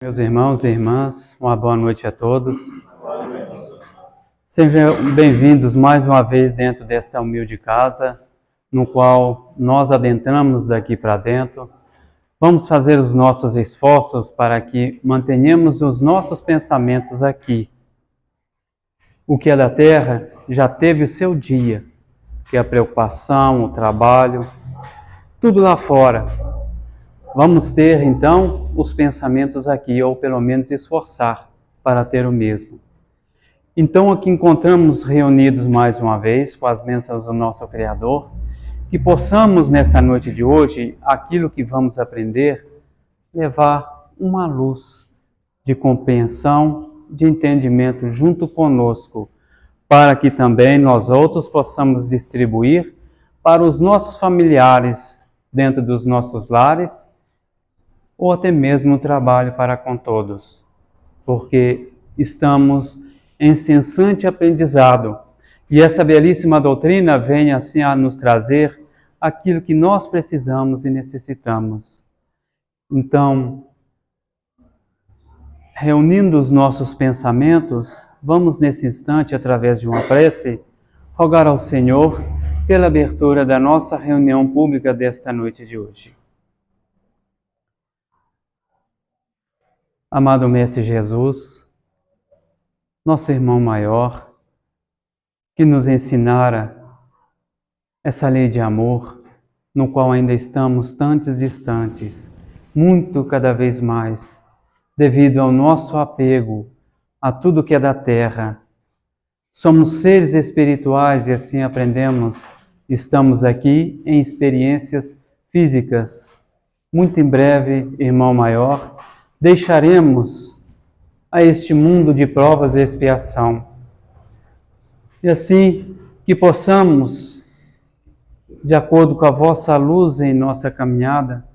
Meus irmãos e irmãs, uma boa noite a todos. Sejam bem-vindos mais uma vez dentro desta humilde casa, no qual nós adentramos daqui para dentro. Vamos fazer os nossos esforços para que mantenhamos os nossos pensamentos aqui. O que é da terra já teve o seu dia, que é a preocupação, o trabalho, tudo lá fora. Vamos ter, então, os pensamentos aqui, ou pelo menos esforçar para ter o mesmo. Então, aqui encontramos reunidos mais uma vez, com as bênçãos do nosso Criador, que possamos, nessa noite de hoje, aquilo que vamos aprender, levar uma luz de compreensão, de entendimento junto conosco, para que também nós outros possamos distribuir para os nossos familiares, dentro dos nossos lares, ou até mesmo no trabalho para com todos, porque estamos em incessante aprendizado, e essa belíssima doutrina vem assim a nos trazer aquilo que nós precisamos e necessitamos. Então, reunindo os nossos pensamentos, vamos nesse instante, através de uma prece, rogar ao Senhor pela abertura da nossa reunião pública desta noite de hoje. Amado Mestre Jesus, nosso irmão maior, que nos ensinara essa lei de amor, no qual ainda estamos tantos distantes, muito cada vez mais, devido ao nosso apego a tudo que é da terra. Somos seres espirituais e assim aprendemos, estamos aqui em experiências físicas. Muito em breve, irmão maior, deixaremos a este mundo de provas e expiação. E assim que possamos, de acordo com a vossa luz em nossa caminhada,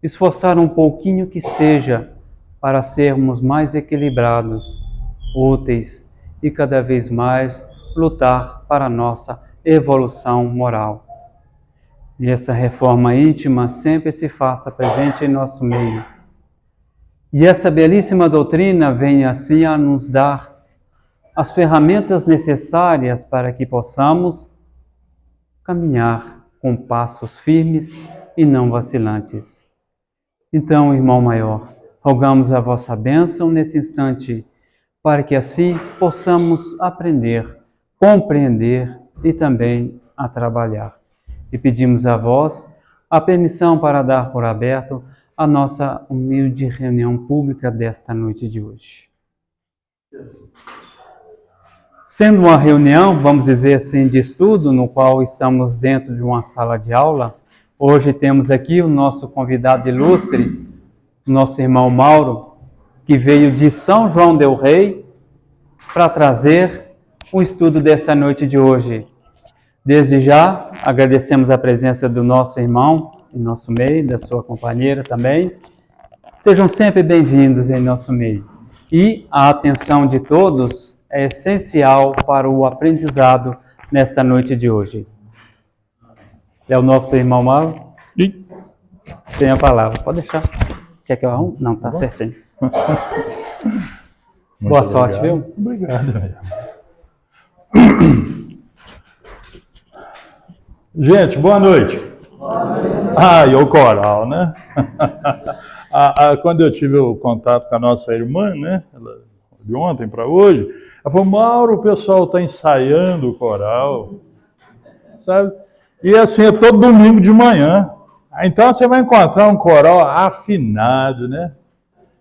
esforçar um pouquinho que seja para sermos mais equilibrados, úteis e cada vez mais lutar para a nossa evolução moral. E essa reforma íntima sempre se faça presente em nosso meio. E essa belíssima doutrina vem assim a nos dar as ferramentas necessárias para que possamos caminhar com passos firmes e não vacilantes. Então, irmão maior, rogamos a vossa bênção nesse instante, para que assim possamos aprender, compreender e também a trabalhar. E pedimos a vós a permissão para dar por aberto a nossa humilde reunião pública desta noite de hoje. Sendo uma reunião, vamos dizer assim, de estudo, no qual estamos dentro de uma sala de aula, hoje temos aqui o nosso convidado ilustre, nosso irmão Mauro, que veio de São João del Rei para trazer o estudo desta noite de hoje. Desde já, agradecemos a presença do nosso irmão em nosso meio, da sua companheira também. Sejam sempre bem-vindos em nosso meio. E a atenção de todos é essencial para o aprendizado nesta noite de hoje. É o nosso irmão Mauro? Tem a palavra, pode deixar. Quer que eu arrume? Não, tá certinho. Boa sorte, viu? Obrigado. Gente, boa noite. E o coral, né? Quando eu tive o contato com a nossa irmã, né? De ontem para hoje, ela falou: Mauro, o pessoal está ensaiando o coral, sabe? E assim, é todo domingo de manhã. Então você vai encontrar um coral afinado, né?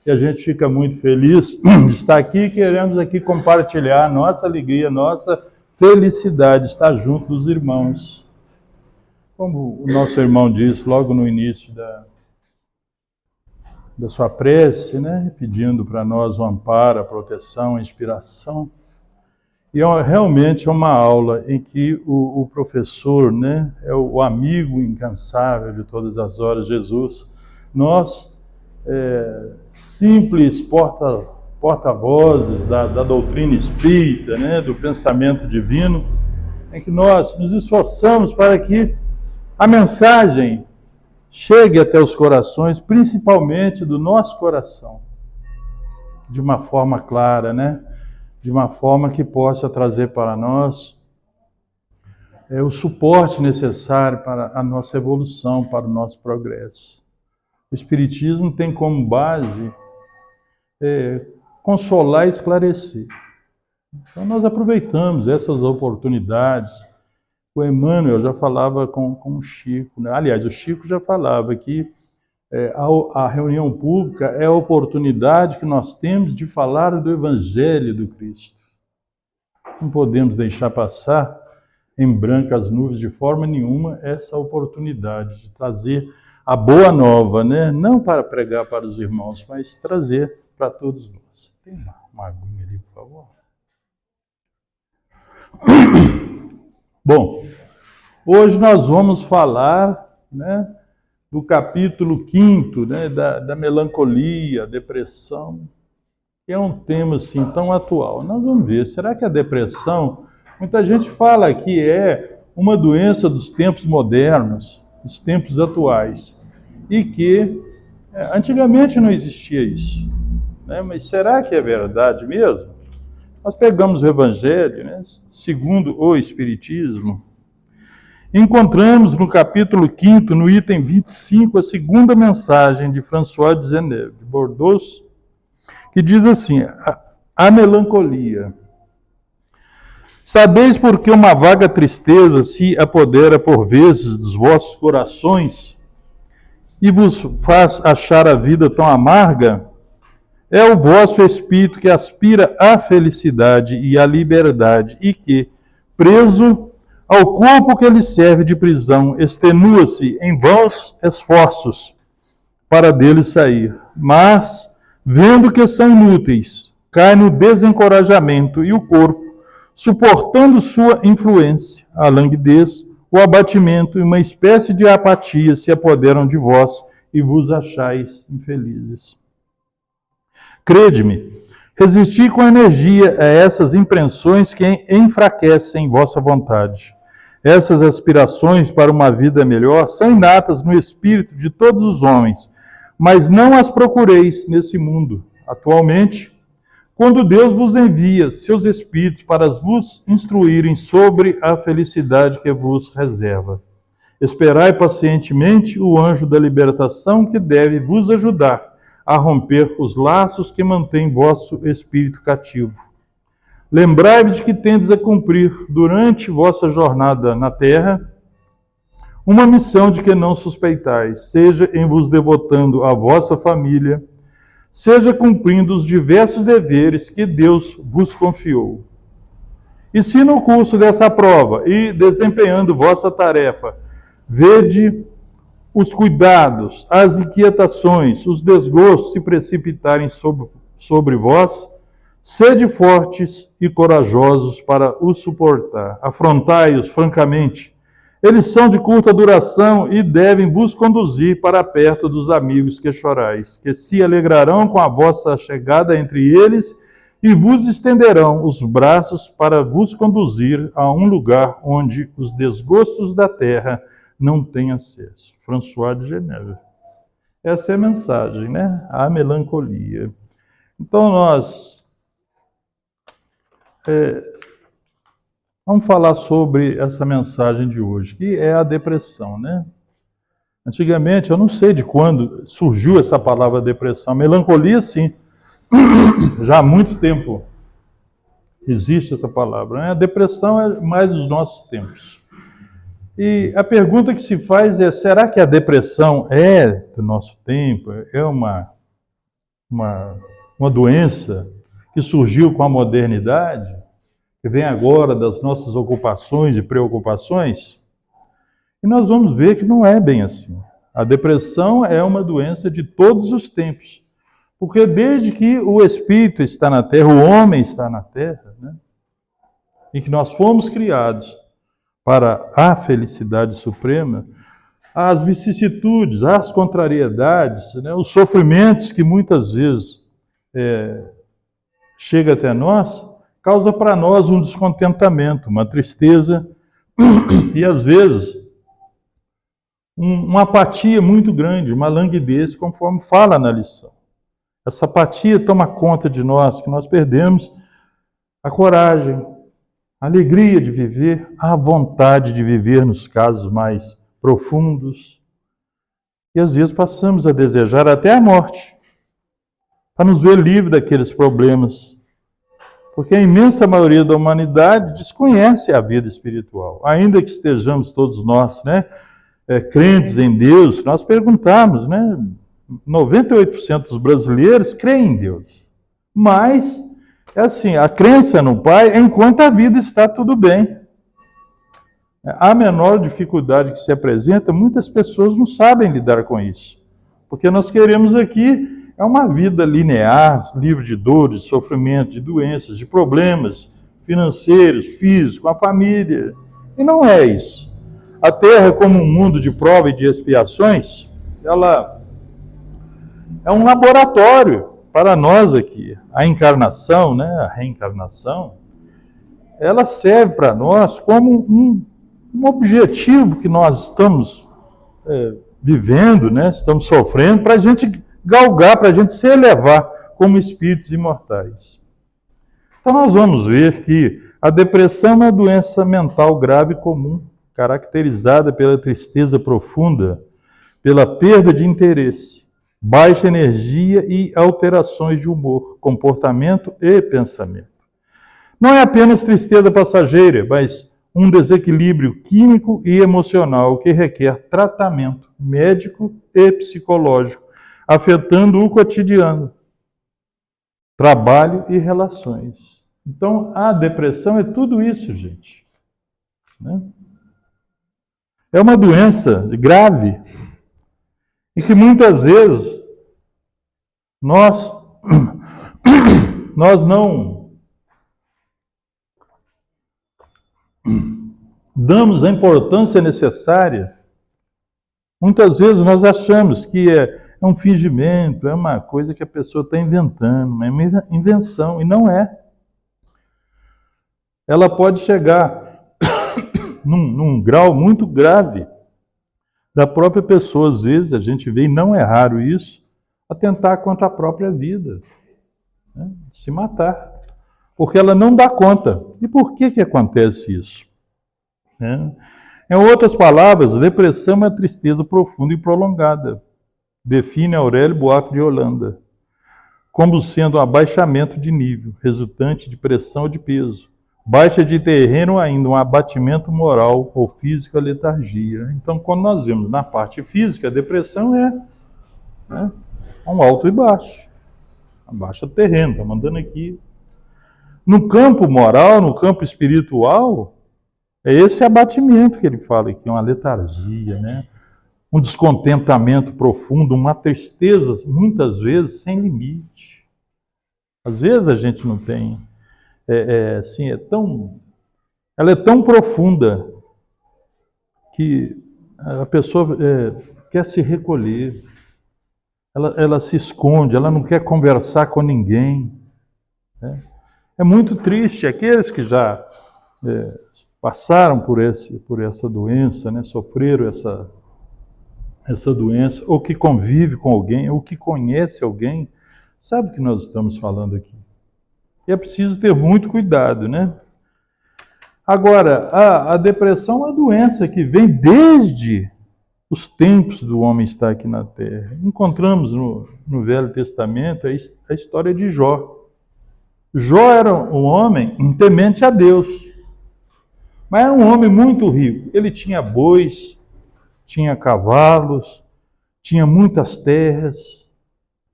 E a gente fica muito feliz de estar aqui, queremos aqui compartilhar a nossa alegria, a nossa felicidade, estar junto dos irmãos. Como o nosso irmão disse logo no início da sua prece, né? Pedindo para nós o amparo, a proteção, a inspiração. E realmente é uma aula em que o professor, né, é o amigo incansável de todas as horas, Jesus. Nós, simples porta-vozes da doutrina espírita, né, do pensamento divino, em que nós nos esforçamos para que a mensagem chegue até os corações, principalmente do nosso coração. de uma forma clara, né? De uma forma que possa trazer para nós o suporte necessário para a nossa evolução, para o nosso progresso. O Espiritismo tem como base consolar e esclarecer. Então nós aproveitamos essas oportunidades. O Emmanuel já falava com o Chico, né? Aliás, o Chico já falava que a reunião pública é a oportunidade que nós temos de falar do Evangelho do Cristo. Não podemos deixar passar em branco as nuvens de forma nenhuma essa oportunidade de trazer a boa nova, né? Não para pregar para os irmãos, mas trazer para todos nós. Tem uma aguinha ali, por favor? Bom, hoje nós vamos falar, né, do capítulo 5, né, da melancolia, depressão, que é um tema assim tão atual. Nós vamos ver, será que a depressão, muita gente fala que é uma doença dos tempos modernos, dos tempos atuais, e que antigamente não existia isso, né? Mas será que é verdade mesmo? Nós pegamos o Evangelho, né, segundo o Espiritismo, encontramos no capítulo 5, no item 25, a segunda mensagem de François de Geneve, de Bordeaux, que diz assim: a melancolia. Sabeis por que uma vaga tristeza se apodera por vezes dos vossos corações e vos faz achar a vida tão amarga? É o vosso espírito que aspira à felicidade e à liberdade e que, preso ao corpo que lhe serve de prisão, extenua-se em vãos esforços para dele sair. Mas, vendo que são inúteis, cai no desencorajamento e o corpo, suportando sua influência, a languidez, o abatimento e uma espécie de apatia se apoderam de vós e vos achais infelizes. Crede-me, resisti com energia a essas impressões que enfraquecem vossa vontade. Essas aspirações para uma vida melhor são inatas no espírito de todos os homens, mas não as procureis nesse mundo. Atualmente, quando Deus vos envia seus espíritos para vos instruírem sobre a felicidade que vos reserva. Esperai pacientemente o anjo da libertação que deve vos ajudar a romper os laços que mantêm vosso espírito cativo. Lembrai-vos de que tendes a cumprir durante vossa jornada na terra uma missão de que não suspeitais, seja em vos devotando à vossa família, seja cumprindo os diversos deveres que Deus vos confiou. E se no curso dessa prova e desempenhando vossa tarefa, vede os cuidados, as inquietações, os desgostos se precipitarem sobre vós, sede fortes e corajosos para os suportar. Afrontai-os francamente. Eles são de curta duração e devem vos conduzir para perto dos amigos que chorais, que se alegrarão com a vossa chegada entre eles e vos estenderão os braços para vos conduzir a um lugar onde os desgostos da terra não têm acesso. François de Geneve. Essa é a mensagem, né? A melancolia. Então nós vamos falar sobre essa mensagem de hoje, que é a depressão, né? Antigamente, eu não sei de quando surgiu essa palavra depressão. Melancolia, sim. Já há muito tempo existe essa palavra, né? A depressão é mais dos nossos tempos. E a pergunta que se faz é, será que a depressão é do nosso tempo? É uma doença que surgiu com a modernidade? Que vem agora das nossas ocupações e preocupações? E nós vamos ver que não é bem assim. A depressão é uma doença de todos os tempos. Porque desde que o espírito está na terra, o homem está na terra, né? E que nós fomos criados para a felicidade suprema, as vicissitudes, as contrariedades, né, os sofrimentos que muitas vezes chega até nós, causa para nós um descontentamento, uma tristeza e às vezes uma apatia muito grande, uma languidez, conforme fala na lição. Essa apatia toma conta de nós, que nós perdemos a coragem, a alegria de viver, a vontade de viver nos casos mais profundos. E às vezes passamos a desejar até a morte, para nos ver livres daqueles problemas. Porque a imensa maioria da humanidade desconhece a vida espiritual. Ainda que estejamos todos nós, crentes em Deus, nós perguntamos, 98% dos brasileiros creem em Deus. Mas, é assim, a crença no Pai é enquanto a vida está tudo bem. A menor dificuldade que se apresenta, muitas pessoas não sabem lidar com isso. Porque nós queremos aqui uma vida linear, livre de dores, de sofrimento, de doenças, de problemas financeiros, físicos, a família. E não é isso. A Terra, como um mundo de prova e de expiações, ela é um laboratório para nós aqui. A encarnação, a reencarnação, ela serve para nós como um objetivo que nós estamos vivendo, estamos sofrendo, para a gente galgar, para a gente se elevar como espíritos imortais. Então nós vamos ver que a depressão é uma doença mental grave e comum, caracterizada pela tristeza profunda, pela perda de interesse, baixa energia e alterações de humor, comportamento e pensamento. Não é apenas tristeza passageira, mas um desequilíbrio químico e emocional que requer tratamento médico e psicológico, afetando o cotidiano, trabalho e relações. Então, a depressão é tudo isso, gente. É uma doença grave e que muitas vezes nós não damos a importância necessária. Muitas vezes nós achamos que é um fingimento, é uma coisa que a pessoa está inventando, é uma invenção, e não é. Ela pode chegar num grau muito grave da própria pessoa, às vezes, a gente vê, e não é raro isso, atentar contra a própria vida, se matar, porque ela não dá conta. E por que acontece isso? Em outras palavras, depressão é uma tristeza profunda e prolongada. Define Aurélio Buarque de Holanda como sendo um abaixamento de nível, resultante de pressão de peso, baixa de terreno ainda, um abatimento moral ou físico, a letargia. Então, quando nós vemos na parte física, a depressão é um alto e baixo. Abaixa o terreno, está mandando aqui. No campo moral, no campo espiritual, é esse abatimento que ele fala aqui, uma letargia, um descontentamento profundo, uma tristeza, muitas vezes, sem limite. Às vezes a gente não tem, ela é tão profunda que a pessoa quer se recolher, ela se esconde, ela não quer conversar com ninguém. É muito triste, aqueles que já passaram por essa doença, sofreram essa doença, ou que convive com alguém, ou que conhece alguém, sabe o que nós estamos falando aqui. E é preciso ter muito cuidado, Agora, a depressão é uma doença que vem desde os tempos do homem estar aqui na Terra. Encontramos no Velho Testamento a história de Jó. Jó era um homem temente a Deus, mas era um homem muito rico. Ele tinha bois, tinha cavalos, tinha muitas terras,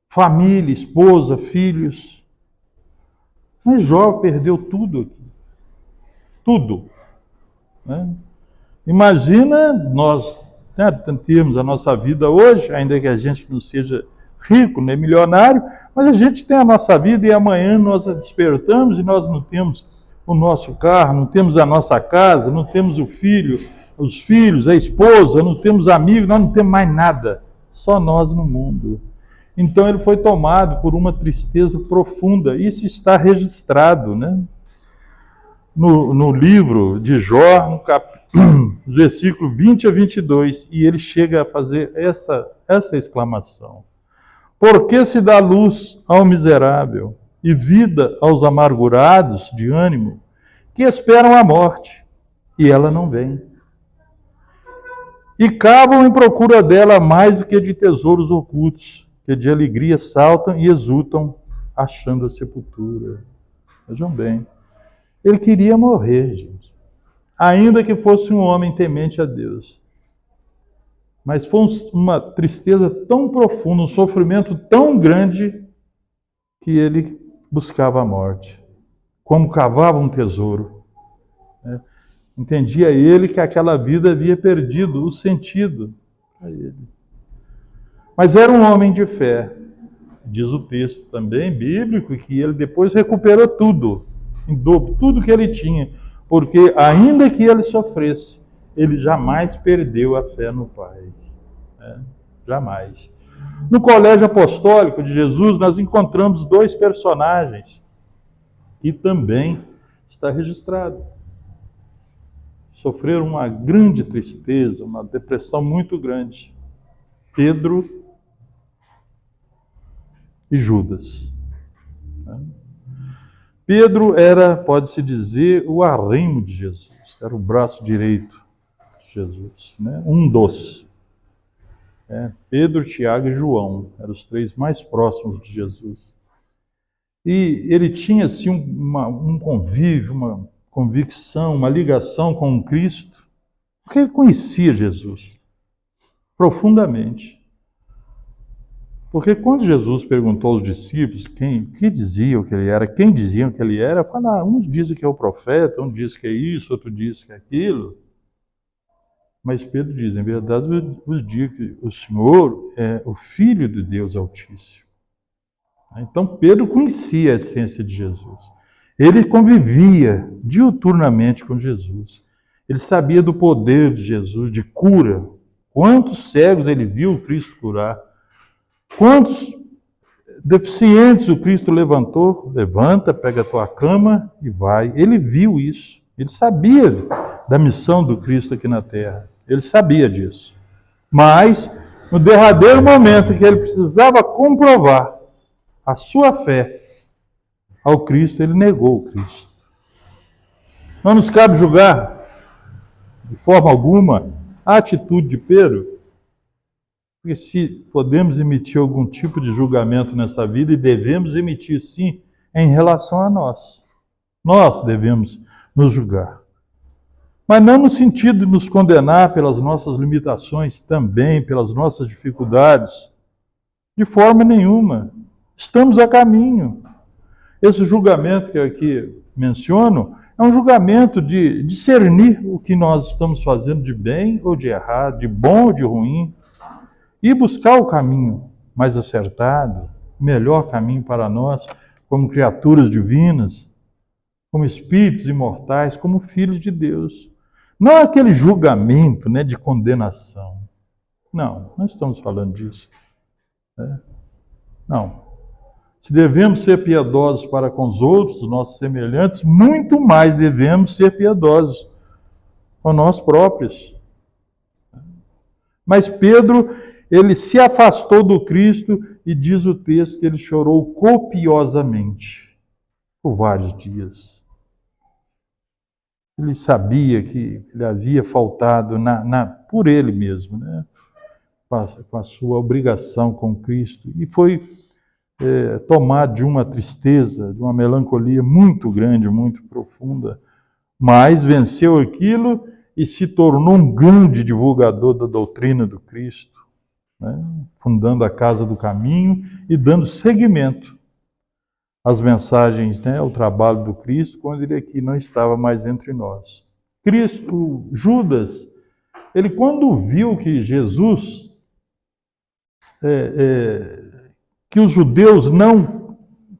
família, esposa, filhos. Mas Jó perdeu tudo aqui. Tudo. Imagina nós termos a nossa vida hoje, ainda que a gente não seja rico, nem milionário, mas a gente tem a nossa vida e amanhã nós despertamos e nós não temos o nosso carro, não temos a nossa casa, não temos o filho, os filhos, a esposa, não temos amigos, nós não temos mais nada, só nós no mundo. Então ele foi tomado por uma tristeza profunda, isso está registrado, no livro de Jó, no versículo 20 a 22, e ele chega a fazer essa exclamação. Por que se dá luz ao miserável e vida aos amargurados de ânimo, que esperam a morte, e ela não vem? E cavam em procura dela mais do que de tesouros ocultos, que de alegria saltam e exultam, achando a sepultura. Vejam bem, ele queria morrer, gente, ainda que fosse um homem temente a Deus. Mas foi uma tristeza tão profunda, um sofrimento tão grande, que ele buscava a morte, como cavava um tesouro. Entendia ele que aquela vida havia perdido o sentido a ele. Mas era um homem de fé. Diz o texto também bíblico que ele depois recuperou tudo, em dobro, tudo que ele tinha, porque ainda que ele sofresse, ele jamais perdeu a fé no Pai. Jamais. No colégio apostólico de Jesus, nós encontramos dois personagens que também está registrado. Sofreram uma grande tristeza, uma depressão muito grande. Pedro e Judas. Pedro era, pode-se dizer, o arrimo de Jesus, era o braço direito de Jesus, né? Um dos. Pedro, Tiago e João, eram os três mais próximos de Jesus. E ele tinha assim um convívio, uma convicção, uma ligação com o Cristo, porque ele conhecia Jesus profundamente. Porque quando Jesus perguntou aos discípulos que diziam que ele era, quem diziam que ele era, falaram, uns dizem que é o profeta, um diz que é isso, outro diz que é aquilo. Mas Pedro diz, em verdade vos digo que o Senhor é o Filho de Deus Altíssimo. Então Pedro conhecia a essência de Jesus. Ele convivia diuturnamente com Jesus. Ele sabia do poder de Jesus, de cura. Quantos cegos ele viu o Cristo curar. Quantos deficientes o Cristo levantou? Levanta, pega a tua cama e vai. Ele viu isso. Ele sabia da missão do Cristo aqui na terra. Ele sabia disso. Mas, no derradeiro momento em que ele precisava comprovar a sua fé ao Cristo, ele negou o Cristo. Não nos cabe julgar, de forma alguma, a atitude de Pedro, porque se podemos emitir algum tipo de julgamento nessa vida, e devemos emitir sim, em relação a nós. Nós devemos nos julgar. Mas não no sentido de nos condenar pelas nossas limitações, também pelas nossas dificuldades. De forma nenhuma. Estamos a caminho. Esse julgamento que eu aqui menciono é um julgamento de discernir o que nós estamos fazendo de bem ou de errado, de bom ou de ruim, e buscar o caminho mais acertado, o melhor caminho para nós, como criaturas divinas, como espíritos imortais, como filhos de Deus. Não aquele julgamento, né, de condenação. Não estamos falando disso. Não. Se devemos ser piedosos para com os outros, os nossos semelhantes, muito mais devemos ser piedosos com nós próprios. Mas Pedro, ele se afastou do Cristo e diz o texto que ele chorou copiosamente por vários dias. Ele sabia que ele havia faltado por ele mesmo, né? Com a sua obrigação com Cristo. E foi tomado de uma tristeza, de uma melancolia muito grande, muito profunda. Mas venceu aquilo e se tornou um grande divulgador da doutrina do Cristo, né? Fundando a Casa do Caminho e dando seguimento as mensagens, né, o trabalho do Cristo, quando ele aqui não estava mais entre nós. Judas, ele quando viu que Jesus, que os judeus não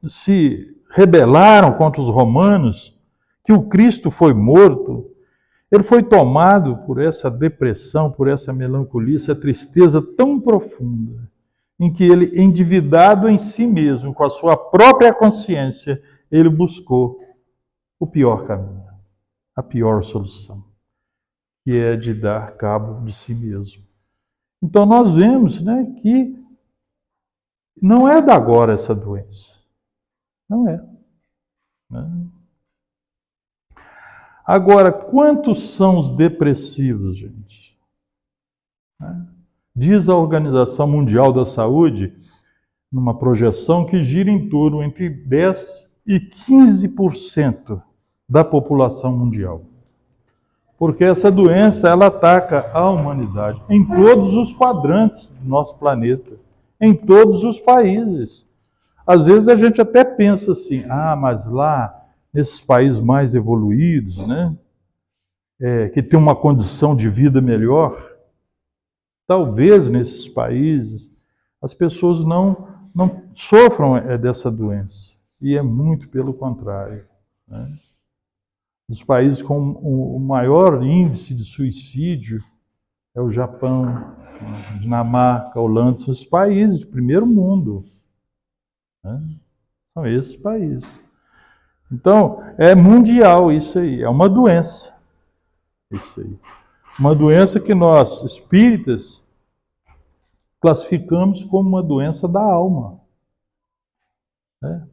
se rebelaram contra os romanos, que o Cristo foi morto, ele foi tomado por essa depressão, por essa melancolia, essa tristeza tão profunda, em que ele, endividado em si mesmo, com a sua própria consciência, ele buscou o pior caminho, a pior solução, que é de dar cabo de si mesmo. Então nós vemos, né, que Não é da agora essa doença. Não é. Né? Agora, quantos são os depressivos, gente? Diz a Organização Mundial da Saúde, numa projeção que gira em torno entre 10% e 15% da população mundial. Porque essa doença, ela ataca a humanidade em todos os quadrantes do nosso planeta, em todos os países. Às vezes a gente até pensa assim, mas lá, nesses países mais evoluídos, né, que tem uma condição de vida melhor, talvez nesses países as pessoas não sofram dessa doença. E é muito pelo contrário. Né? Os países com o maior índice de suicídio é o Japão, a Dinamarca, a Holanda, são os países de primeiro mundo. Né? São esses países. Então, é mundial isso aí, é uma doença. Isso aí. Uma doença que nós, espíritas, classificamos como uma doença da alma.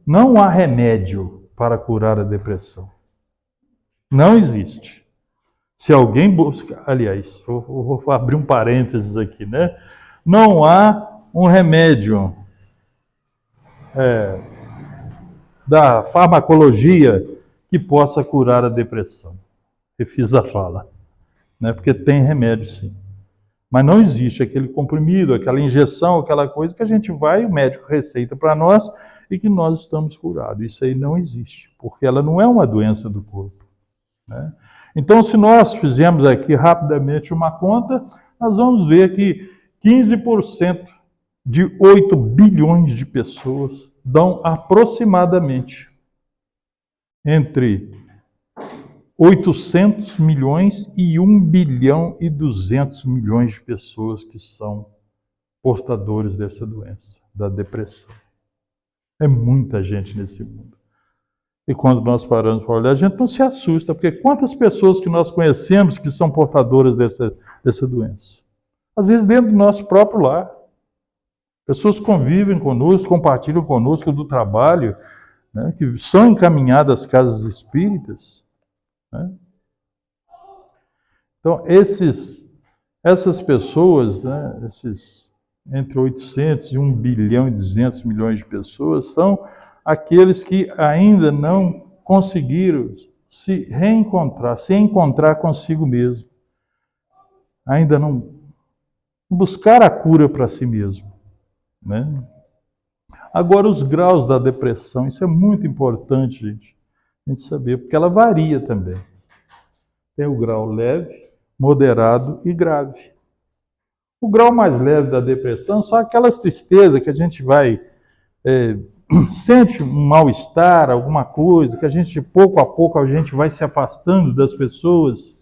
Não há remédio para curar a depressão. Não existe. Se alguém busca, aliás, eu vou abrir um parênteses aqui, né? Não há um remédio da farmacologia que possa curar a depressão. Refiz a fala, né? Porque tem remédio sim. Mas não existe aquele comprimido, aquela injeção, aquela coisa que a gente vai, o médico receita para nós e que nós estamos curados. Isso aí não existe, porque ela não é uma doença do corpo. Né? Então, se nós fizermos aqui rapidamente uma conta, nós vamos ver que 15% de 8 bilhões de pessoas dão aproximadamente entre 800 milhões e 1 bilhão e 200 milhões de pessoas que são portadores dessa doença, da depressão. É muita gente nesse mundo. E quando nós paramos para olhar, a gente não se assusta, porque quantas pessoas que nós conhecemos que são portadoras dessa doença? Às vezes dentro do nosso próprio lar. Pessoas convivem conosco, compartilham conosco do trabalho, né, que são encaminhadas às casas espíritas. Né? Então, essas pessoas, né, esses entre 800 e 1 bilhão e 200 milhões de pessoas, são aqueles que ainda não conseguiram se reencontrar, se encontrar consigo mesmo. Ainda não buscar a cura para si mesmo. Né? Agora, os graus da depressão, isso é muito importante, gente, a gente saber, porque ela varia também. Tem o grau leve, moderado e grave. O grau mais leve da depressão são aquelas tristezas que a gente vai, sente um mal-estar, alguma coisa, que a gente, pouco a pouco, a gente vai se afastando das pessoas.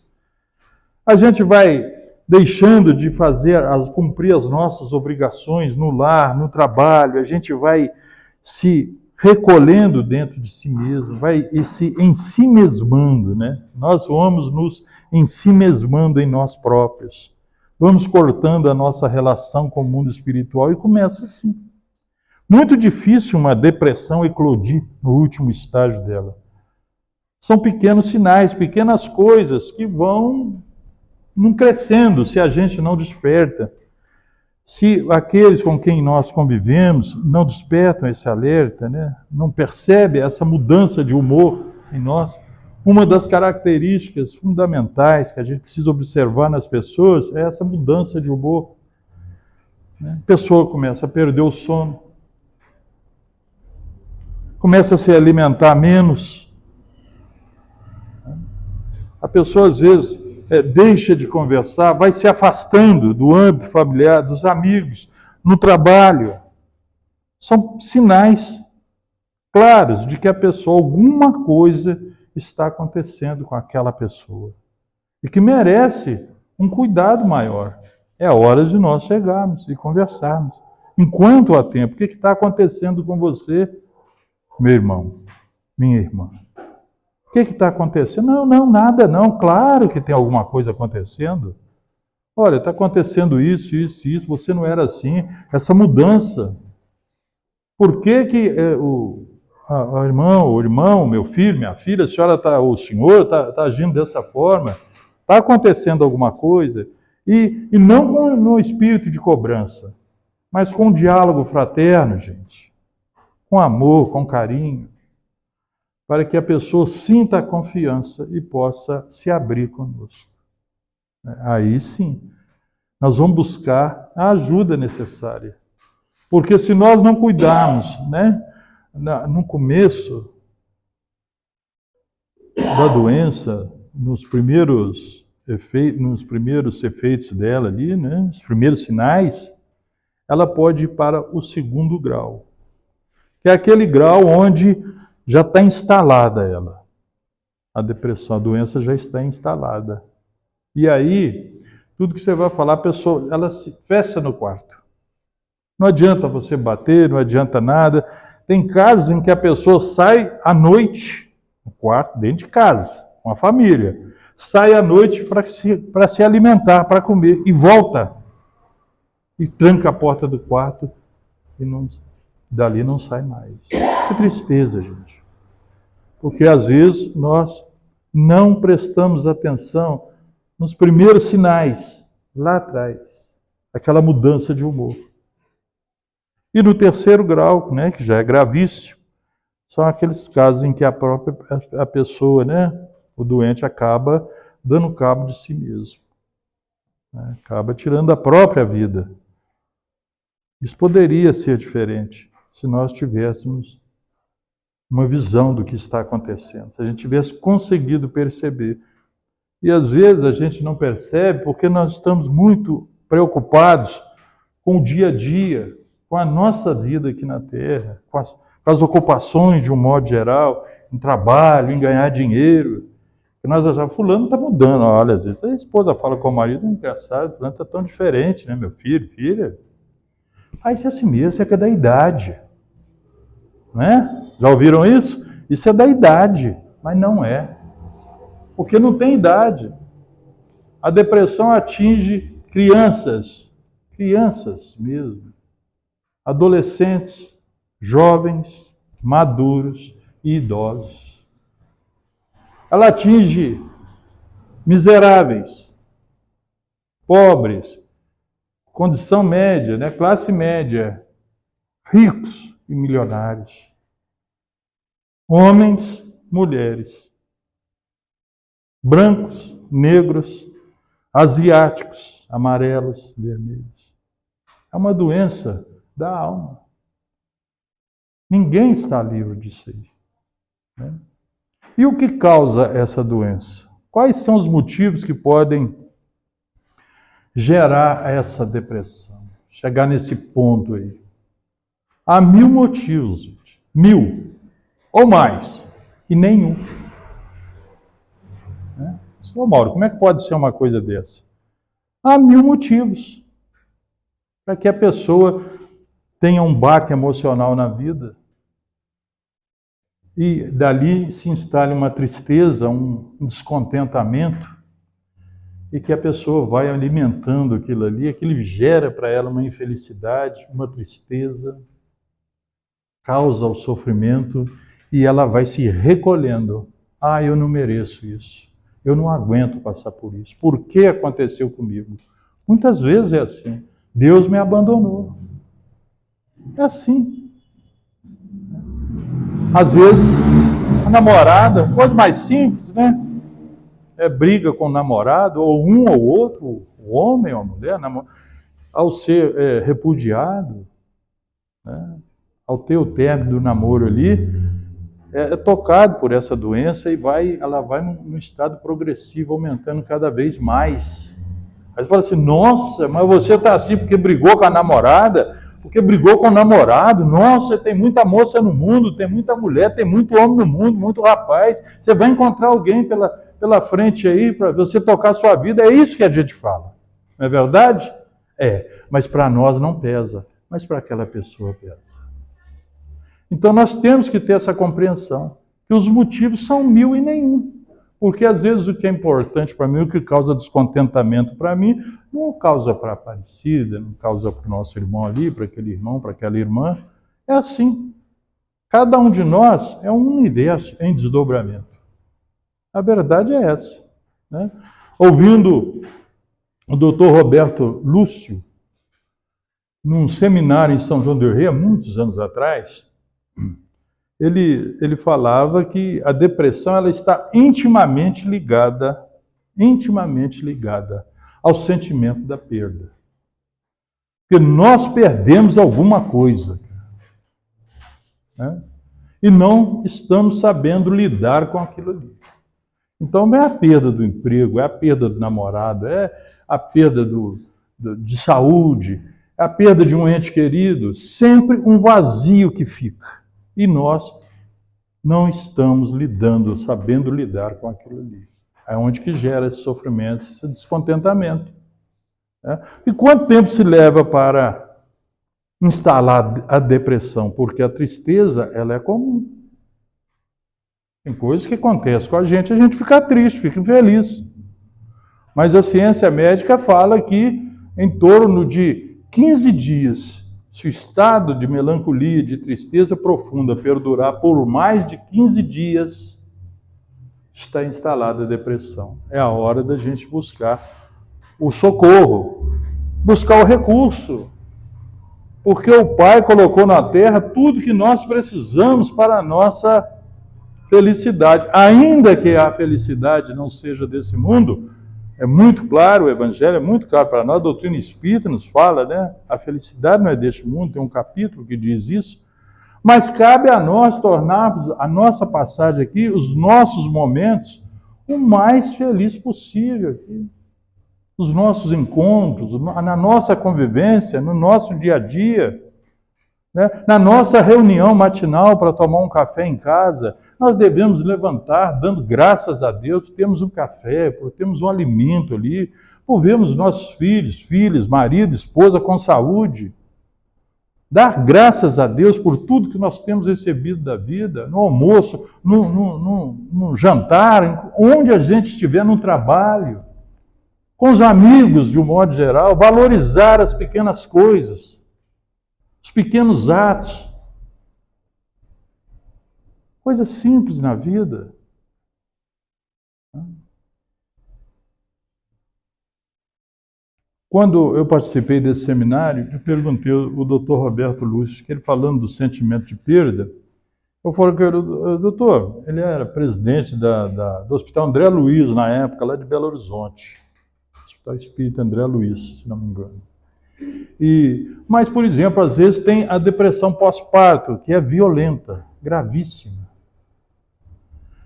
A gente vai deixando de cumprir as nossas obrigações no lar, no trabalho, a gente vai se recolhendo dentro de si mesmo, vai se ensimesmando, né? Nós vamos nos ensimesmando em nós próprios. Vamos cortando a nossa relação com o mundo espiritual e começa assim. Muito difícil uma depressão eclodir no último estágio dela. São pequenos sinais, pequenas coisas que vão não crescendo se a gente não desperta. Se aqueles com quem nós convivemos não despertam esse alerta, né? Não percebe essa mudança de humor em nós, uma das características fundamentais que a gente precisa observar nas pessoas é essa mudança de humor. A pessoa começa a perder o sono, começa a se alimentar menos. A pessoa, às vezes, deixa de conversar, vai se afastando do âmbito familiar, dos amigos, no trabalho. São sinais claros de que a pessoa, alguma coisa está acontecendo com aquela pessoa e que merece um cuidado maior. É a hora de nós chegarmos e conversarmos. Enquanto há tempo, o que está acontecendo com você, meu irmão, minha irmã? O que está acontecendo? Não, nada não. Claro que tem alguma coisa acontecendo. Olha, está acontecendo isso, você não era assim. Essa mudança. Por que que o irmão, meu filho, minha filha, a senhora tá, o senhor está agindo dessa forma? Está acontecendo alguma coisa? E não no espírito de cobrança, mas com um diálogo fraterno, gente. Com amor, com carinho, para que a pessoa sinta a confiança e possa se abrir conosco. Aí sim, nós vamos buscar a ajuda necessária. Porque se nós não cuidarmos, né, no começo da doença, nos primeiros efeitos dela ali, né, os primeiros sinais, ela pode ir para o segundo grau, que é aquele grau onde já está instalada ela. A depressão, a doença já está instalada. E aí, tudo que você vai falar, a pessoa, ela se fecha no quarto. Não adianta você bater, não adianta nada. Tem casos em que a pessoa sai à noite, no quarto, dentro de casa, com a família. Sai à noite para se alimentar, para comer, e volta. E tranca a porta do quarto e dali não sai mais. Que tristeza, gente. Porque às vezes nós não prestamos atenção nos primeiros sinais, lá atrás. Aquela mudança de humor. E no terceiro grau, né, que já é gravíssimo, são aqueles casos em que a pessoa, né, o doente acaba dando cabo de si mesmo. Né, acaba tirando a própria vida. Isso poderia ser diferente se nós tivéssemos uma visão do que está acontecendo, se a gente tivesse conseguido perceber. E às vezes a gente não percebe porque nós estamos muito preocupados com o dia a dia, com a nossa vida aqui na Terra, com as ocupações de um modo geral, em trabalho, em ganhar dinheiro. E nós já fulano está mudando. Olha, às vezes a esposa fala com o marido, engraçado, fulano está tão diferente, né, meu filho, filha? Aí isso é assim mesmo, isso é que é da idade. Né? Já ouviram isso? Isso é da idade, mas não é. Porque não tem idade. A depressão atinge crianças mesmo, adolescentes, jovens, maduros e idosos. Ela atinge miseráveis, pobres, condição média, né? Classe média, ricos e milionários, homens, mulheres, brancos, negros, asiáticos, amarelos, vermelhos. É uma doença da alma. Ninguém está livre disso aí. Né? E o que causa essa doença? Quais são os motivos que podem gerar essa depressão? Chegar nesse ponto aí. Há 1000 motivos, gente. 1000 ou mais. E nenhum. Né? Ô Mauro, como é que pode ser uma coisa dessa? Há 1000 motivos para que a pessoa tenha um baque emocional na vida e dali se instale uma tristeza, um descontentamento e que a pessoa vai alimentando aquilo ali, aquilo gera para ela uma infelicidade, uma tristeza, causa o sofrimento e ela vai se recolhendo. Ah, eu não mereço isso. Eu não aguento passar por isso. Por que aconteceu comigo? Muitas vezes é assim. Deus me abandonou. É assim. Às vezes, a namorada, coisa mais simples, né? Briga com o namorado, ou um ou outro, o homem ou a mulher, ao ser repudiado, né? Ao ter o término do namoro ali, é tocado por essa doença e ela vai num estado progressivo, aumentando cada vez mais. Aí você fala assim, nossa, mas você está assim porque brigou com a namorada, porque brigou com o namorado, nossa, tem muita moça no mundo, tem muita mulher, tem muito homem no mundo, muito rapaz, você vai encontrar alguém pela frente aí, para você tocar a sua vida, é isso que a gente fala, não é verdade? Mas para nós não pesa, mas para aquela pessoa pesa. Então nós temos que ter essa compreensão, que os motivos são 1000 e nenhum. Porque às vezes o que é importante para mim, o que causa descontentamento para mim, não causa para a Aparecida, não causa para o nosso irmão ali, para aquele irmão, para aquela irmã. É assim. Cada um de nós é um universo em desdobramento. A verdade é essa. Né? Ouvindo o doutor Roberto Lúcio, num seminário em São João del Rei, há muitos anos atrás, ele falava que a depressão ela está intimamente ligada ao sentimento da perda. Porque nós perdemos alguma coisa. Né? E não estamos sabendo lidar com aquilo ali. Então, é a perda do emprego, é a perda do namorado, é a perda de saúde, é a perda de um ente querido, sempre um vazio que fica. E nós não estamos lidando, sabendo lidar com aquilo ali. É onde que gera esse sofrimento, esse descontentamento. Né? E quanto tempo se leva para instalar a depressão? Porque a tristeza, ela é comum. Tem coisas que acontecem com a gente fica triste, fica infeliz. Mas a ciência médica fala que em torno de 15 dias, se o estado de melancolia, de tristeza profunda perdurar por mais de 15 dias, está instalada a depressão. É a hora da gente buscar o socorro, buscar o recurso. Porque o Pai colocou na terra tudo que nós precisamos para a nossa felicidade. Ainda que a felicidade não seja desse mundo, é muito claro, o Evangelho é muito claro para nós, a doutrina espírita nos fala, né? A felicidade não é deste mundo, tem um capítulo que diz isso, mas cabe a nós tornarmos a nossa passagem aqui, os nossos momentos, o mais feliz possível aqui. Os nossos encontros, na nossa convivência, no nosso dia a dia, né? Na nossa reunião matinal para tomar um café em casa, nós devemos levantar dando graças a Deus por termos um café, por termos um alimento ali, por vermos nossos filhos, filhas, marido, esposa com saúde. Dar graças a Deus por tudo que nós temos recebido da vida, no almoço, no jantar, onde a gente estiver no trabalho, com os amigos de um modo geral, valorizar as pequenas coisas, os pequenos atos. Coisas simples na vida. Quando eu participei desse seminário, eu perguntei ao doutor Roberto Lúcio, que ele falando do sentimento de perda, eu falei que o doutor, ele era presidente do Hospital André Luiz, na época, lá de Belo Horizonte. Hospital Espírita André Luiz, se não me engano. Mas, por exemplo, às vezes tem a depressão pós-parto, que é violenta, gravíssima.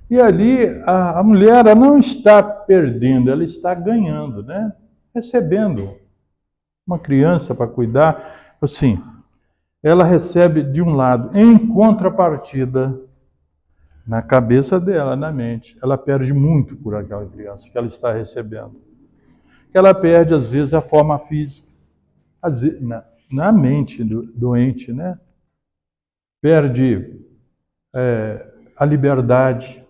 E ali a mulher ela não está perdendo, ela está ganhando, né? Recebendo uma criança para cuidar. Assim, ela recebe de um lado, em contrapartida, na cabeça dela, na mente, ela perde muito por aquela criança que ela está recebendo. Ela perde, às vezes, a forma física, às vezes, na mente do doente, né? Perde a liberdade.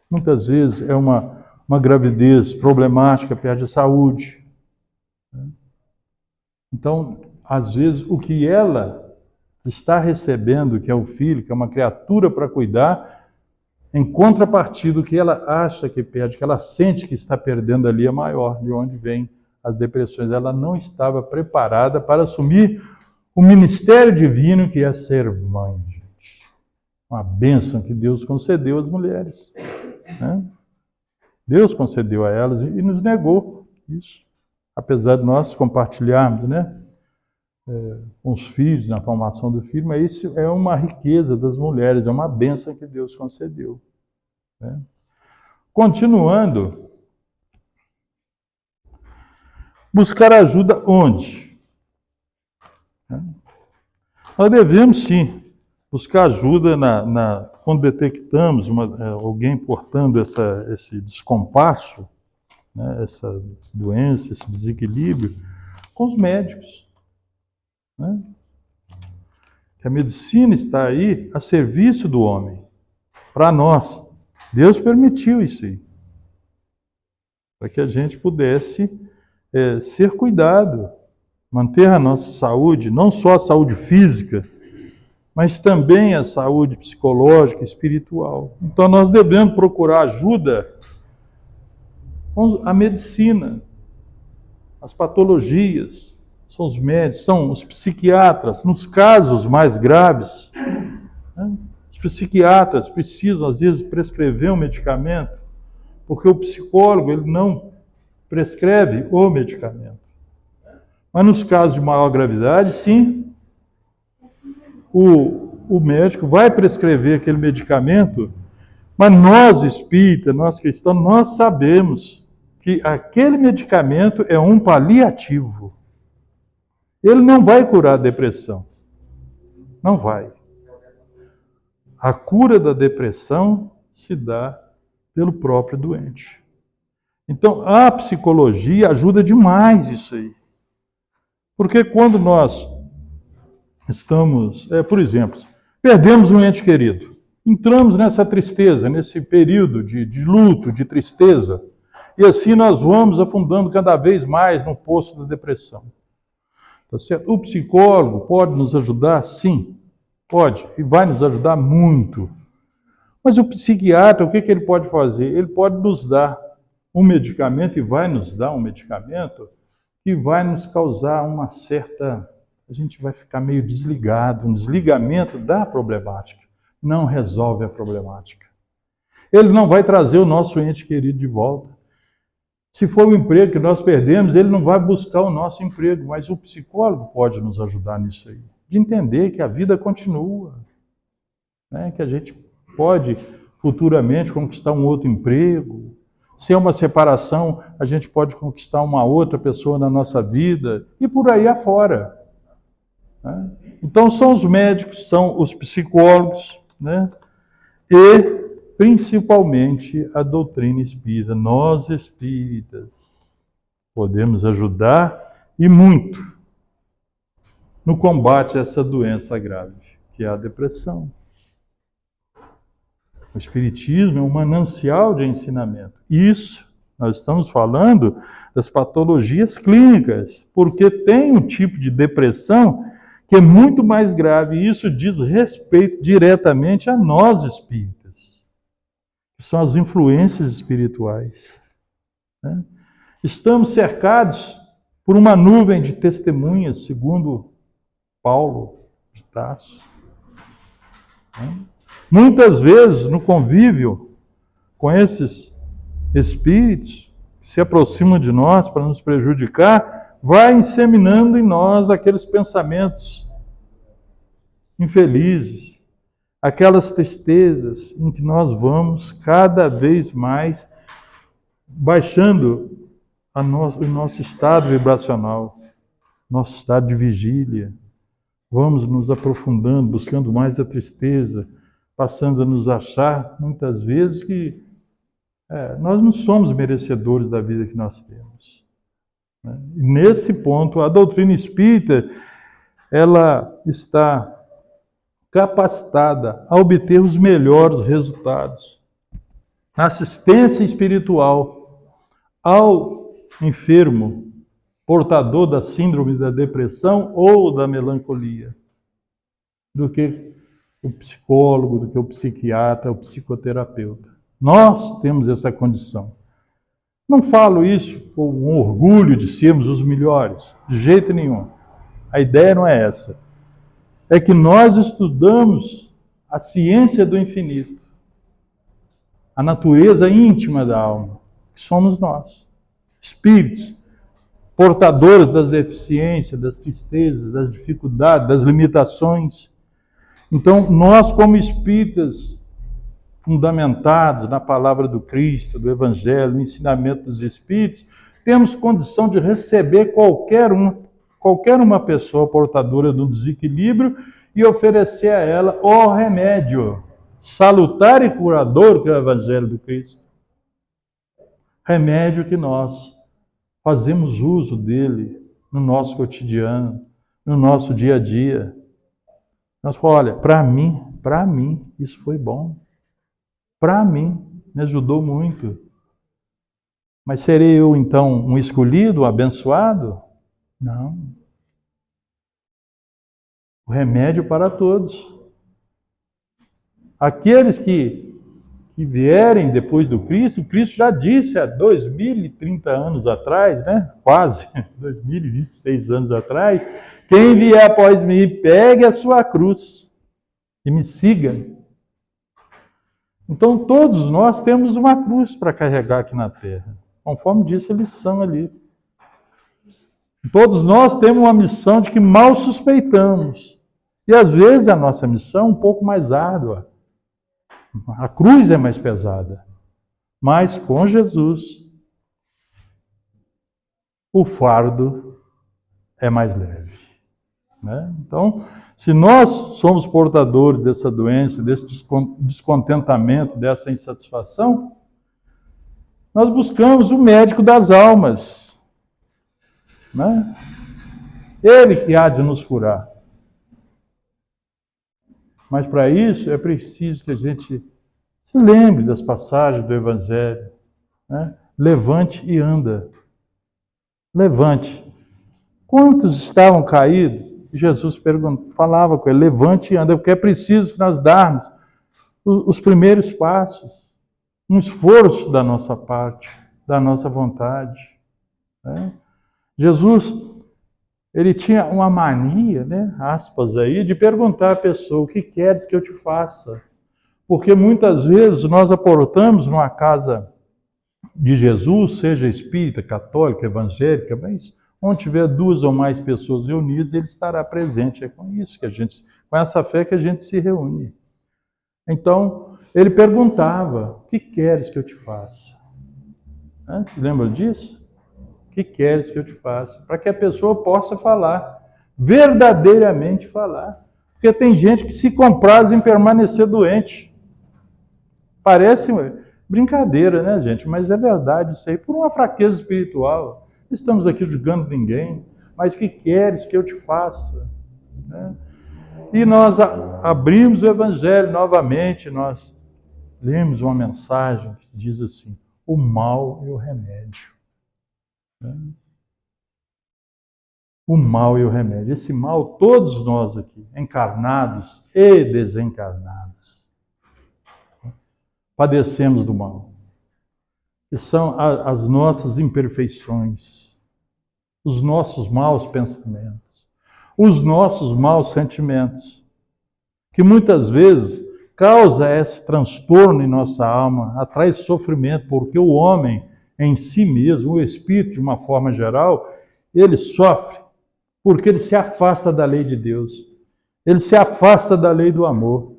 Muitas vezes é uma gravidez problemática, perde a saúde. Então, às vezes, o que ela está recebendo, que é o filho, que é uma criatura para cuidar, em contrapartida, o que ela acha que perde, que ela sente que está perdendo ali é maior, de onde vem as depressões. Ela não estava preparada para assumir o ministério divino que é ser mãe, gente. Uma bênção que Deus concedeu às mulheres. Né? Deus concedeu a elas e nos negou isso. Apesar de nós compartilharmos, né, com os filhos, na formação do filho, mas isso é uma riqueza das mulheres, é uma bênção que Deus concedeu. Né? Continuando, buscar ajuda onde? Nós devemos, sim, buscar ajuda quando detectamos alguém portando esse descompasso, né, essa doença, esse desequilíbrio, com os médicos. Né? Que a medicina está aí a serviço do homem, para nós. Deus permitiu isso aí, para que a gente pudesse ser cuidado, manter a nossa saúde, não só a saúde física, mas também a saúde psicológica e espiritual. Então nós devemos procurar ajuda com a medicina, as patologias, são os médicos, são os psiquiatras, nos casos mais graves, né? Os psiquiatras precisam, às vezes, prescrever um medicamento, porque o psicólogo ele não prescreve o medicamento. Mas nos casos de maior gravidade, sim, o médico vai prescrever aquele medicamento, mas nós espíritas, nós cristãos, nós sabemos que aquele medicamento é um paliativo. Ele não vai curar a depressão. Não vai. A cura da depressão se dá pelo próprio doente. Então, a psicologia ajuda demais isso aí. Porque quando nós estamos, por exemplo, perdemos um ente querido, entramos nessa tristeza, nesse período de luto, de tristeza, e assim nós vamos afundando cada vez mais no poço da depressão. Tá certo? O psicólogo pode nos ajudar? Sim, pode, e vai nos ajudar muito. Mas o psiquiatra, o que ele pode fazer? Ele pode nos dar um medicamento, e vai nos dar um medicamento, que vai nos causar uma certa... A gente vai ficar meio desligado, um desligamento da problemática. Não resolve a problemática. Ele não vai trazer o nosso ente querido de volta. Se for o emprego que nós perdemos, ele não vai buscar o nosso emprego, mas o psicólogo pode nos ajudar nisso aí. De entender que a vida continua, né? Que a gente pode futuramente conquistar um outro emprego. Se é uma separação, a gente pode conquistar uma outra pessoa na nossa vida e por aí afora. Né? Então são os médicos, são os psicólogos, né? E principalmente a doutrina espírita. Nós espíritas podemos ajudar e muito no combate a essa doença grave, que é a depressão. O espiritismo é um manancial de ensinamento. Isso, nós estamos falando das patologias clínicas, porque tem um tipo de depressão que é muito mais grave, e isso diz respeito diretamente a nós espíritas, que são as influências espirituais. Né? Estamos cercados por uma nuvem de testemunhas, segundo Paulo de Tarso. Né? Muitas vezes, no convívio com esses espíritos que se aproximam de nós para nos prejudicar, vai inseminando em nós aqueles pensamentos infelizes, aquelas tristezas em que nós vamos cada vez mais baixando o nosso estado vibracional, nosso estado de vigília. Vamos nos aprofundando, buscando mais a tristeza, passando a nos achar, muitas vezes, que nós não somos merecedores da vida que nós temos. Né? E nesse ponto, a doutrina espírita, ela está capacitada a obter os melhores resultados. A assistência espiritual ao enfermo, portador da síndrome da depressão ou da melancolia, do que o psicólogo, do que o psiquiatra, o psicoterapeuta. Nós temos essa condição. Não falo isso com um orgulho de sermos os melhores, de jeito nenhum. A ideia não é essa. É que nós estudamos a ciência do infinito, a natureza íntima da alma, que somos nós, espíritos, portadores das deficiências, das tristezas, das dificuldades, das limitações. Então, nós como espíritas, fundamentados na palavra do Cristo, do Evangelho, no ensinamento dos espíritos, temos condição de receber qualquer uma pessoa portadora do desequilíbrio e oferecer a ela o remédio salutar e curador que é o Evangelho do Cristo. Remédio que nós fazemos uso dele no nosso cotidiano, no nosso dia a dia. Nós falamos, olha, para mim, isso foi bom. Para mim, me ajudou muito. Mas serei eu, então, um escolhido, um abençoado? Não. O remédio para todos. aqueles que vierem depois do Cristo, o Cristo já disse há 2030 anos atrás, né? Quase 2026 anos atrás, quem vier após mim, pegue a sua cruz e me siga. Então todos nós temos uma cruz para carregar aqui na terra, conforme disse a lição ali. Todos nós temos uma missão de que mal suspeitamos. E às vezes a nossa missão é um pouco mais árdua. A cruz é mais pesada. Mas com Jesus, o fardo é mais leve. Né? Então, se nós somos portadores dessa doença, desse descontentamento, dessa insatisfação, nós buscamos o médico das almas. Né? Ele que há de nos curar. Mas para isso é preciso que a gente se lembre das passagens do Evangelho. Né? Levante e anda. Levante. Quantos estavam caídos? Jesus falava com ele, levante e anda, porque é preciso que nós darmos os primeiros passos, um esforço da nossa parte, da nossa vontade. Né? Jesus, ele tinha uma mania, né, aspas aí, de perguntar à pessoa, o que queres que eu te faça? Porque muitas vezes nós aportamos numa casa de Jesus, seja espírita, católica, evangélica, mas onde tiver 2 ou mais pessoas reunidas, ele estará presente. É com isso que com essa fé que a gente se reúne. Então, ele perguntava, o que queres que eu te faça? Você lembra disso? O que queres que eu te faça? Para que a pessoa possa falar, verdadeiramente falar. Porque tem gente que se compraz em permanecer doente. Parece brincadeira, né, gente? Mas é verdade isso aí, por uma fraqueza espiritual. Não estamos aqui julgando ninguém, mas o que queres que eu te faça? Né? E nós abrimos o Evangelho novamente, nós lemos uma mensagem que diz assim, o mal e o remédio. Né? O mal e o remédio. Esse mal, todos nós aqui, encarnados e desencarnados, padecemos do mal. Que são as nossas imperfeições, os nossos maus pensamentos, os nossos maus sentimentos, que muitas vezes causa esse transtorno em nossa alma, atrai sofrimento, porque o homem em si mesmo, o espírito de uma forma geral, ele sofre porque ele se afasta da lei de Deus, ele se afasta da lei do amor.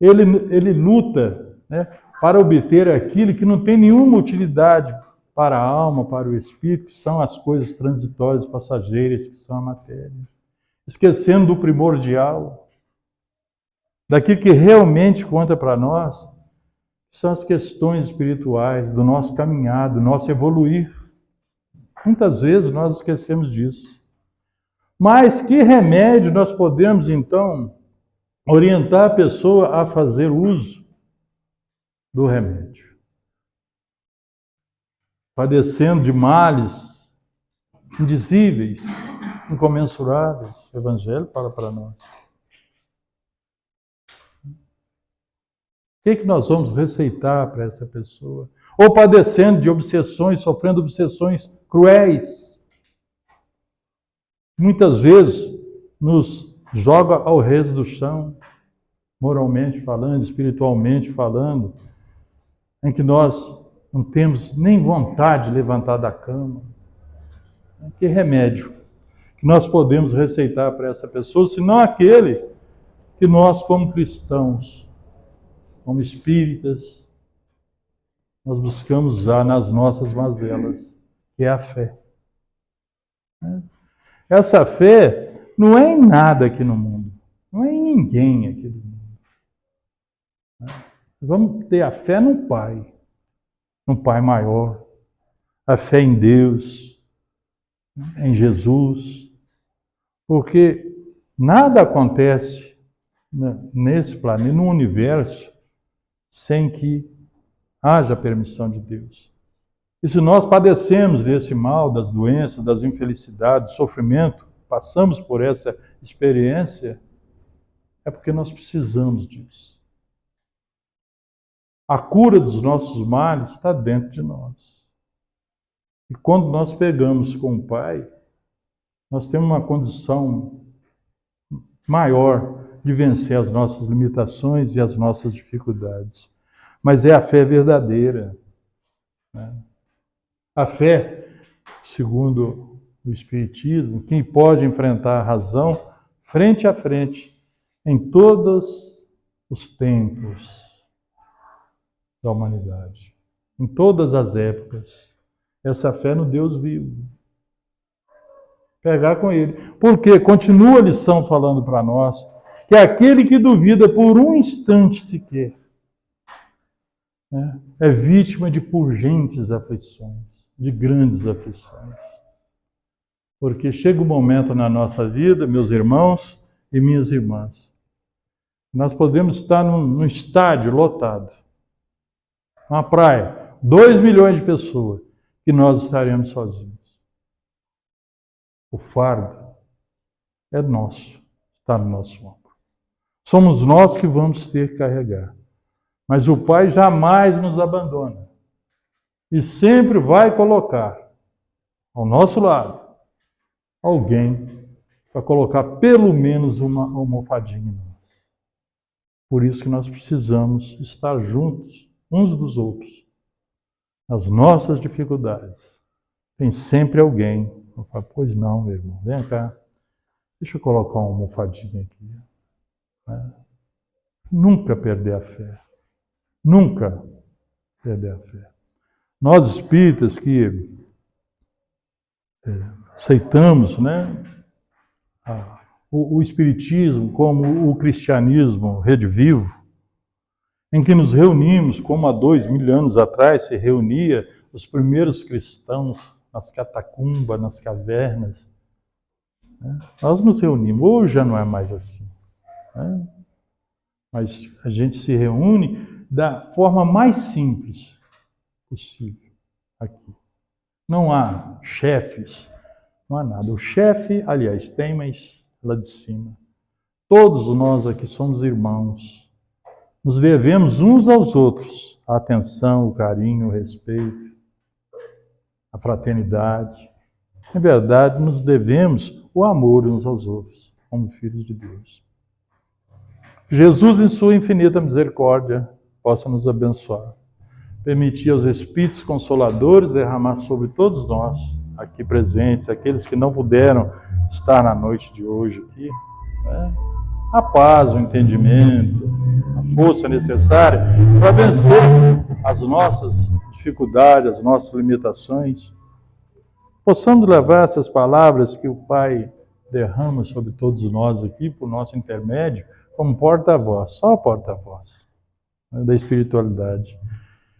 Ele luta, né, para obter aquilo que não tem nenhuma utilidade para a alma, para o espírito, que são as coisas transitórias, passageiras, que são a matéria. Esquecendo do primordial, daquilo que realmente conta para nós, que são as questões espirituais, do nosso caminhar, do nosso evoluir. Muitas vezes nós esquecemos disso. Mas que remédio nós podemos, então, orientar a pessoa a fazer uso do remédio? Padecendo de males indizíveis, incomensuráveis. O Evangelho fala para nós. O que nós vamos receitar para essa pessoa? Ou padecendo de obsessões, sofrendo obsessões cruéis. Muitas vezes nos joga ao rés do chão, moralmente falando, espiritualmente falando, em que nós não temos nem vontade de levantar da cama. Que remédio que nós podemos receitar para essa pessoa, senão aquele que nós, como cristãos, como espíritas, nós buscamos usar nas nossas mazelas, que é a fé. Essa fé não é em nada aqui no mundo, não é em ninguém aqui no mundo. Vamos ter a fé no Pai maior, a fé em Deus, em Jesus, porque nada acontece nesse planeta, no universo, sem que haja permissão de Deus. E se nós padecemos desse mal, das doenças, das infelicidades, do sofrimento, passamos por essa experiência, é porque nós precisamos disso. A cura dos nossos males está dentro de nós. E quando nós pegamos com o Pai, nós temos uma condição maior de vencer as nossas limitações e as nossas dificuldades. Mas é a fé verdadeira, né? A fé, segundo o Espiritismo, quem pode enfrentar a razão frente a frente em todos os tempos da humanidade, em todas as épocas. Essa fé no Deus vivo. Pegar com Ele. Porque continua a lição falando para nós que aquele que duvida por um instante sequer, né, é vítima de pungentes aflições, de grandes aflições. Porque chega um momento na nossa vida, meus irmãos e minhas irmãs, nós podemos estar num estádio lotado, uma praia, 2 milhões de pessoas, e nós estaremos sozinhos. O fardo é nosso, está no nosso ombro. Somos nós que vamos ter que carregar. Mas o Pai jamais nos abandona. E sempre vai colocar ao nosso lado alguém para colocar pelo menos uma almofadinha em nós. Por isso que nós precisamos estar juntos, uns dos outros. Nas nossas dificuldades, tem sempre alguém. Eu falo, pois não, meu irmão, vem cá. Deixa eu colocar uma almofadinha aqui. Né? Nunca perder a fé. Nunca perder a fé. Nós espíritas que aceitamos, né, o espiritismo como o cristianismo redivivo, em que nos reunimos, como há 2.000 anos atrás se reunia os primeiros cristãos nas catacumbas, nas cavernas. Né? Nós nos reunimos. Hoje já não é mais assim. Né? Mas a gente se reúne da forma mais simples possível aqui. Não há chefes, não há nada. O chefe, aliás, tem, mas lá de cima. Todos nós aqui somos irmãos. Nos devemos uns aos outros a atenção, o carinho, o respeito, a fraternidade. Na verdade, nos devemos o amor uns aos outros, como filhos de Deus. Jesus, em sua infinita misericórdia, possa nos abençoar. Permitir aos Espíritos Consoladores derramar sobre todos nós, aqui presentes, aqueles que não puderam estar na noite de hoje aqui, né, a paz, o entendimento, a força necessária para vencer as nossas dificuldades, as nossas limitações. Possamos levar essas palavras que o Pai derrama sobre todos nós aqui, por nosso intermédio, como porta-voz, só porta-voz, né, da espiritualidade.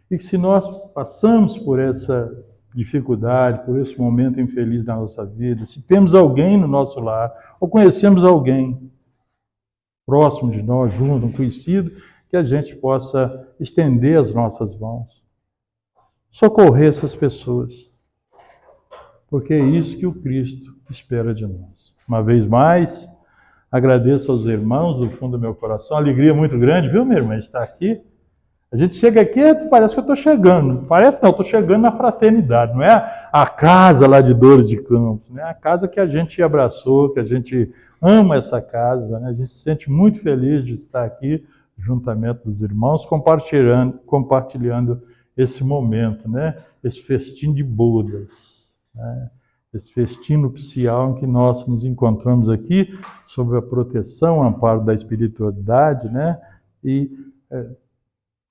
E que se nós passamos por essa dificuldade, por esse momento infeliz na nossa vida, se temos alguém no nosso lar, ou conhecemos alguém próximo de nós, junto, um conhecido, que a gente possa estender as nossas mãos, socorrer essas pessoas, porque é isso que o Cristo espera de nós. Uma vez mais, agradeço aos irmãos do fundo do meu coração, alegria muito grande, viu, minha irmã, estar aqui. A gente chega aqui, parece que eu estou chegando. Parece não, eu estou chegando na fraternidade. Não é a casa lá de Dores de Campos, né? A casa que a gente abraçou, que a gente ama essa casa, né? A gente se sente muito feliz de estar aqui, juntamente dos irmãos, compartilhando esse momento, né? Esse festim de bodas, né? Esse festim nupcial em que nós nos encontramos aqui, sob a proteção, o amparo da espiritualidade, né? E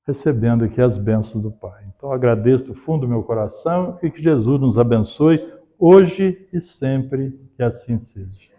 recebendo aqui as bênçãos do Pai. Então, agradeço do fundo do meu coração e que Jesus nos abençoe hoje e sempre, que assim seja.